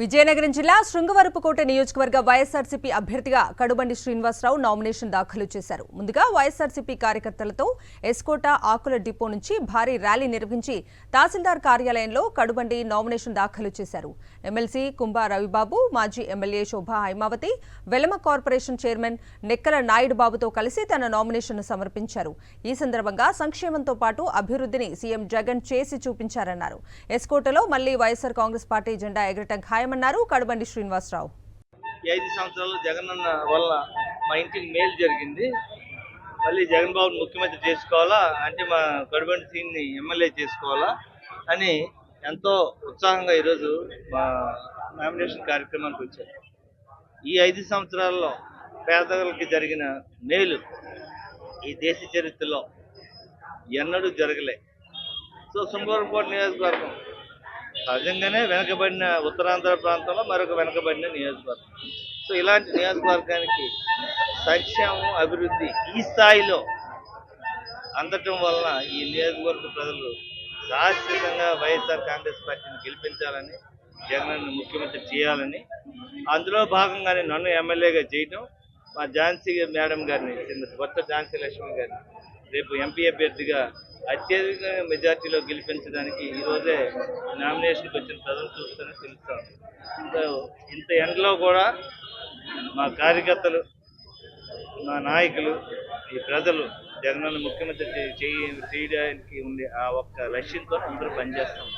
విజయనగరం జిల్లా శృంగవరపుకోట నియోజకవర్గ వైఎస్ఆర్సీపీ అభ్యర్థిగా కడుబండి శ్రీనివాసరావు నామినేషన్ దాఖలు చేశారు. ముందుగా వైఎస్ఆర్సీపీ కార్యకర్తలతో ఎస్కోట ఆకుల డిపో నుంచి భారీ ర్యాలీ నిర్వహించి తహసీల్దార్ కార్యాలయంలో కడుబండి నామినేషన్ దాఖలు చేశారు. ఎమ్మెల్సీ కుంభా రవిబాబు, మాజీ ఎమ్మెల్యే శోభా హైమావతి, వెలమ కార్పొరేషన్ చైర్మన్ నెక్కల నాయుడు బాబుతో కలిసి తన నామినేషన్ సమర్పించారు. ఈ సందర్భంగా సంక్షేమంతో పాటు అభివృద్ధిని సీఎం జగన్ చేసి చూపించారన్నారు. ఎస్కోటలో మళ్లీ వైఎస్ఆర్ కాంగ్రెస్ పార్టీ జెండా ఎగరటం ఖాయమన్నారు కడుబండి శ్రీనివాసరావు. 5 సంవత్సరాలు జగనన్న వల్ల మా ఇంటికి మేలు జరిగింది. మళ్ళీ జగన్ బాబుని ముఖ్యమంత్రి చేసుకోవాలా అంటే మా కడుబండి సీన్ని ఎమ్మెల్యే చేసుకోవాలా అని ఎంతో ఉత్సాహంగా ఈరోజు మా నామినేషన్ కార్యక్రమానికి వచ్చారు. ఈ 5 సంవత్సరాల్లో పేదలకు జరిగిన మేలు ఈ దేశ చరిత్రలో ఎన్నడూ జరగలే. సో శృంగవరపుకోట నియోజకవర్గం సహజంగానే వెనకబడిన ఉత్తరాంధ్ర ప్రాంతంలో మరొక వెనకబడిన నియోజకవర్గం. సో ఇలాంటి నియోజకవర్గానికి సంక్షేమం, అభివృద్ధి ఈ స్థాయిలో అందటం వలన ఈ నియోజకవర్గ ప్రజలు శాశ్వతంగా వైఎస్ఆర్ కాంగ్రెస్ పార్టీని గెలిపించాలని, జగన్ ముఖ్యమంత్రి చేయాలని, అందులో భాగంగానే నన్ను ఎమ్మెల్యేగా చేయటం, మా ఝాన్సీ మేడం గారిని, కొత్త ఝాన్సీ లక్ష్మి గారిని రేపు ఎంపీ అభ్యర్థిగా అత్యధిక మెజార్టీలో గెలిపించడానికి ఈరోజే నామినేషన్కి వచ్చిన ప్రజలు చూస్తూనే తెలుస్తాను. ఇంత ఎండలో కూడా మా కార్యకర్తలు, మా నాయకులు, ఈ ప్రజలు జగనన్న ముఖ్యమంత్రి చేయడానికి ఉండే ఆ ఒక్క లక్ష్యంతో అందరూ పనిచేస్తాం.